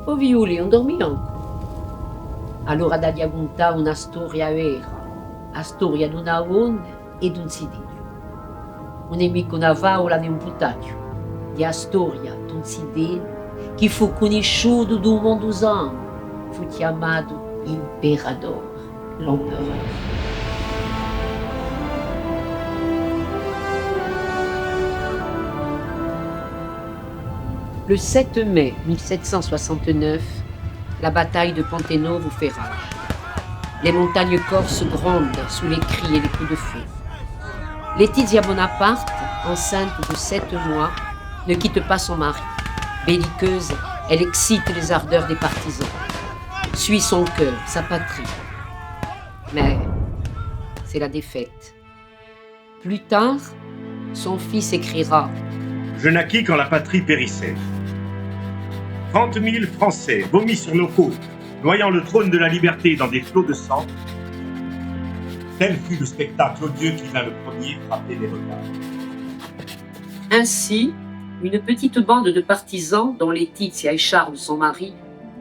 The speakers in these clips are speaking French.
O viuli non dormiam. Allora dagli agunta una storia vera, la storia d'una onda e d'un sidelio. Un nemico navao ne un putaggio, di a storia d'un sidelio che fu conosciuto d'un mondosano, fu chiamato Imperador, l'empereur. Le 7 mai 1769, la bataille de Pantenovo fait rage. Les montagnes corses grondent sous les cris et les coups de feu. Laetitia Bonaparte, enceinte de 7 mois, ne quitte pas son mari. Belliqueuse, elle excite les ardeurs des partisans. Suit son cœur, sa patrie. Mais c'est la défaite. Plus tard, son fils écrira « Je naquis quand la patrie périssait. 30 000 Français vomis sur nos côtes, noyant le trône de la liberté dans des flots de sang. Tel fut le spectacle odieux qui vint le premier frapper les regards. » Ainsi, une petite bande de partisans, dont Laetitia et Charles, son mari,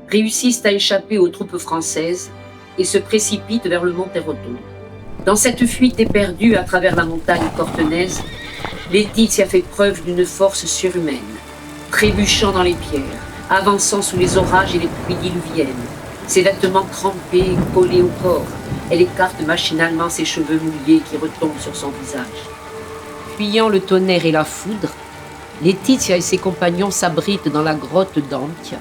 réussissent à échapper aux troupes françaises et se précipitent vers le Monterotto. Dans cette fuite éperdue à travers la montagne cortenaise, Laetitia fait preuve d'une force surhumaine, trébuchant dans les pierres, avançant sous les orages et les pluies diluviennes. Ses vêtements trempés, collés au corps, elle écarte machinalement ses cheveux mouillés qui retombent sur son visage. Fuyant le tonnerre et la foudre, Laetitia et ses compagnons s'abritent dans la grotte d'Antia,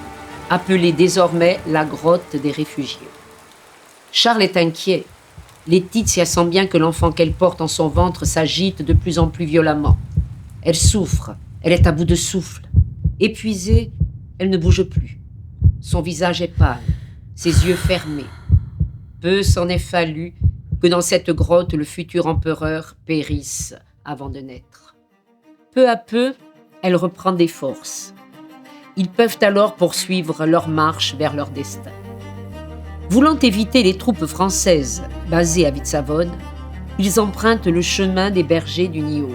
appelée désormais la grotte des réfugiés. Charles est inquiet. Laetitia sent bien que l'enfant qu'elle porte en son ventre s'agite de plus en plus violemment. Elle souffre, elle est à bout de souffle. Épuisée, elle ne bouge plus. Son visage est pâle, ses yeux fermés. Peu s'en est fallu que dans cette grotte le futur empereur périsse avant de naître. Peu à peu, elle reprend des forces. Ils peuvent alors poursuivre leur marche vers leur destin. Voulant éviter les troupes françaises basées à Vitsavone, ils empruntent le chemin des bergers du Niol.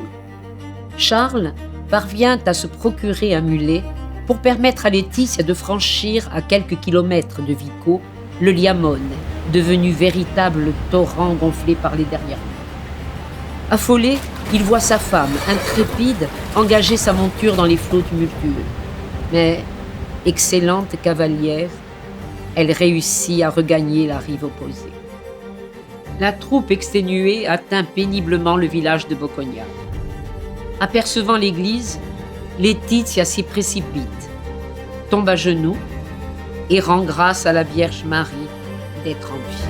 Charles parvient à se procurer un mulet pour permettre à Laetitia de franchir à quelques kilomètres de Vico le Liamone, devenu véritable torrent gonflé par les derrières. Affolé, il voit sa femme, intrépide, engager sa monture dans les flots tumultueux. Mais, excellente cavalière, elle réussit à regagner la rive opposée. La troupe exténuée atteint péniblement le village de Boconia. Apercevant l'église, Laetitia s'y précipite, tombe à genoux et rend grâce à la Vierge Marie d'être en vie.